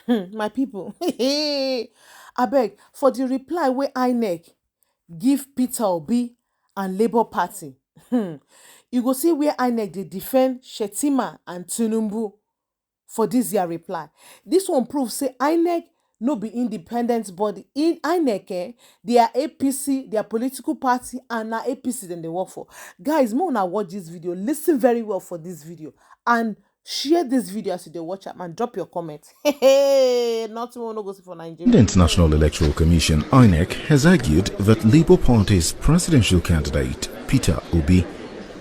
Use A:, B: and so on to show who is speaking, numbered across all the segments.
A: My people, I beg for the reply where Inec give Peter Obi and Labour Party. You go see where Inec dey defend Shettima and Tinubu for this year reply. This one proves say Inec no be independent body. In Inec, they are APC, their political party, and na APC dem dey work for. Guys, make una watch this video. Listen very well for this video and share this video as you dey watch am and drop your comment. Nothing we no go see for Nigeria.
B: The International Electoral Commission (Inec) has argued that Labour Party's presidential candidate Peter Obi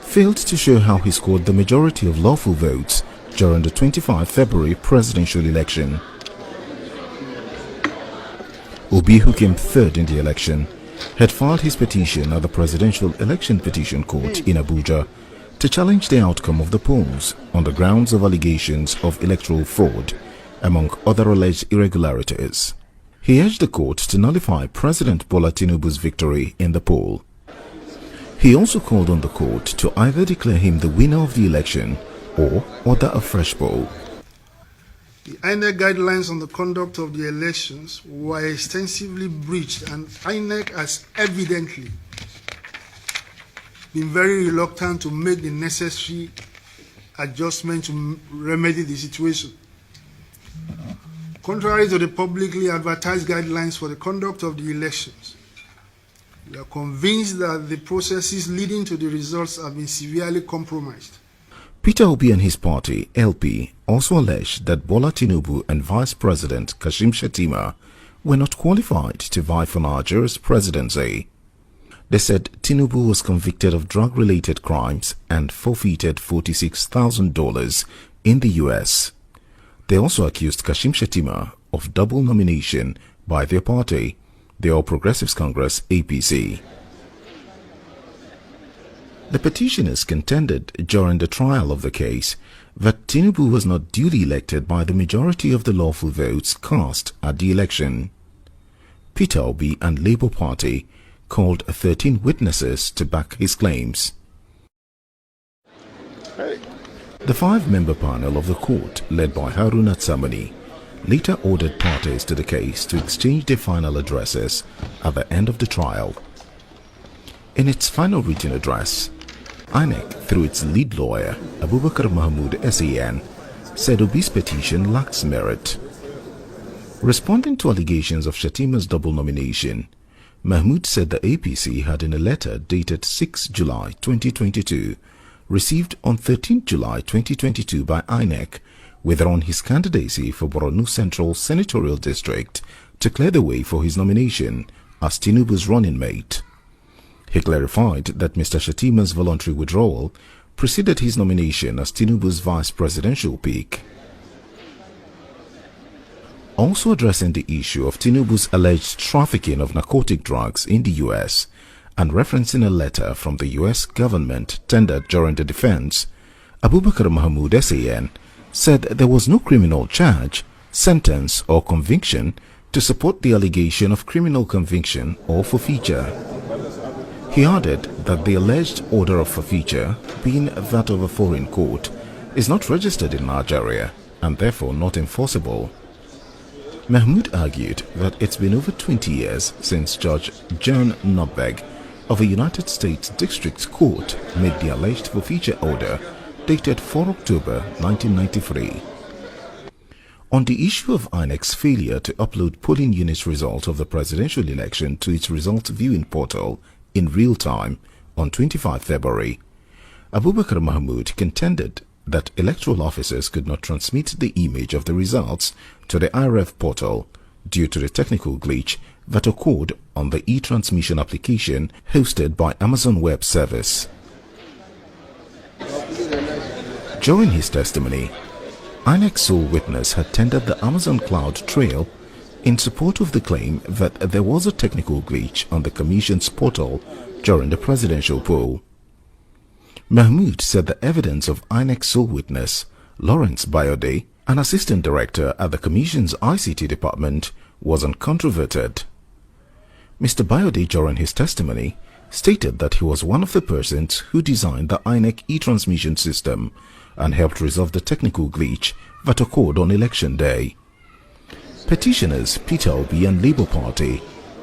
B: failed to show how he scored the majority of lawful votes during the 25 February presidential election. Obi, who came third in the election, had filed his petition at the Presidential Election Petition Court in Abuja to challenge the outcome of the polls on the grounds of allegations of electoral fraud, among other alleged irregularities. He urged the court to nullify President Bola Tinubu's victory in the poll. He also called on the court to either declare him the winner of the election or order a fresh poll.
C: The INEC guidelines on the conduct of the elections were extensively breached, and INEC has evidently been very reluctant to make the necessary adjustment to remedy the situation. Contrary to the publicly advertised guidelines for the conduct of the elections, we are convinced that the processes leading to the results have been severely compromised.
B: Peter Obi and his party, LP, also alleged that Bola Tinubu and Vice President Kashim Shettima were not qualified to vie for Nigeria's presidency. They said Tinubu was convicted of drug-related crimes and forfeited $46,000 in the US. They also accused Kashim Shettima of double nomination by their party, the All Progressives Congress (APC). The petitioners contended during the trial of the case that Tinubu was not duly elected by the majority of the lawful votes cast at the election. Peter Obi and Labour Party called 13 witnesses to back his claims. The five-member panel of the court, led by Haruna Tsamani, later ordered parties to the case to exchange their final addresses at the end of the trial. In its final written address, Inec, through its lead lawyer, Abubakar Mahmood SAN, said Obi's petition lacks merit. Responding to allegations of Shettima's double nomination, Mahmood said the APC had, in a letter dated 6 July 2022, received on 13 July 2022 by Inec, withdrawn his candidacy for Borno Central Senatorial District to clear the way for his nomination as Tinubu's running mate. He clarified that Mr. Shettima's voluntary withdrawal preceded his nomination as Tinubu's vice presidential pick. Also addressing the issue of Tinubu's alleged trafficking of narcotic drugs in the US and referencing a letter from the US government tendered during the defense, Abubakar Mahmood SAN said there was no criminal charge, sentence or conviction to support the allegation of criminal conviction or forfeiture. He added that the alleged order of forfeiture, being that of a foreign court, is not registered in Nigeria and therefore not enforceable. Mahmood argued that it's been over 20 years since Judge John Nobeg of a United States District Court made the alleged forfeiture order dated 4 October 1993. On the issue of INEC's failure to upload polling units result of the presidential election to its results viewing portal in real time on 25 February, Abubakar Mahmood contended that electoral officers could not transmit the image of the results to the IRF portal due to the technical glitch that occurred on the e-transmission application hosted by Amazon Web Service. During his testimony, INEC's sole witness had tendered the Amazon Cloud Trail in support of the claim that there was a technical glitch on the Commission's portal during the presidential poll. Mahmood said the evidence of INEC's sole witness, Lawrence Bayode, an assistant director at the Commission's ICT department, was uncontroverted. Mr. Bayode, during his testimony, stated that he was one of the persons who designed the INEC e-transmission system and helped resolve the technical glitch that occurred on election day. Petitioners Peter Obi and Labour Party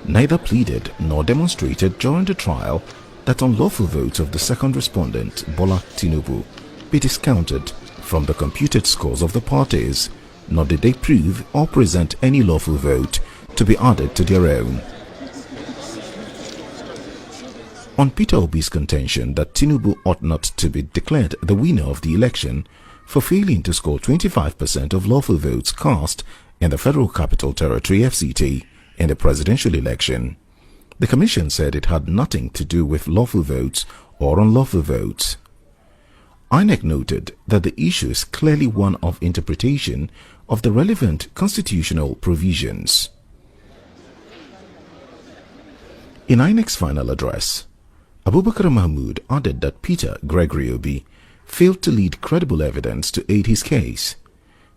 B: neither pleaded nor demonstrated during the trial that unlawful votes of the second respondent, Bola Tinubu, be discounted from the computed scores of the parties, nor did they prove or present any lawful vote to be added to their own. On Peter Obi's contention that Tinubu ought not to be declared the winner of the election for failing to score 25% of lawful votes cast in the Federal Capital Territory FCT in the presidential election, the Commission said it had nothing to do with lawful votes or unlawful votes. Inec noted that the issue is clearly one of interpretation of the relevant constitutional provisions. In Inec's final address, Abubakar Mahmood added that Peter Gregory Obi failed to lead credible evidence to aid his case.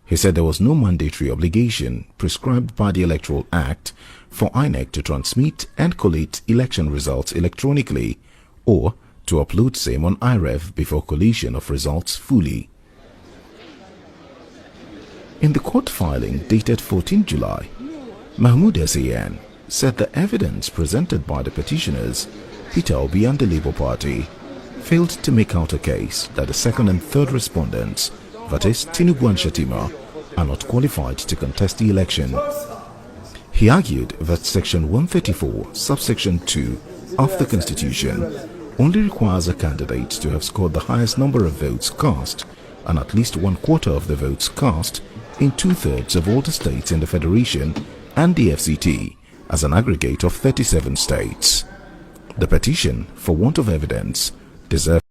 B: He said there was no mandatory obligation prescribed by the Electoral Act for Inec to transmit and collate election results electronically or to upload same on IREV before collation of results fully. In the court filing dated 14 July, Mahmood SAN said the evidence presented by the petitioners, Peter Obi and the Labour Party, failed to make out a case that the second and third respondents, that is Tinubu and Shettima, are not qualified to contest the election. He argued that Section 134, subsection 2 of the Constitution only requires a candidate to have scored the highest number of votes cast and at least 1/4 of the votes cast in 2/3 of all the states in the Federation and the FCT as an aggregate of 37 states. The petition, for want of evidence, deserves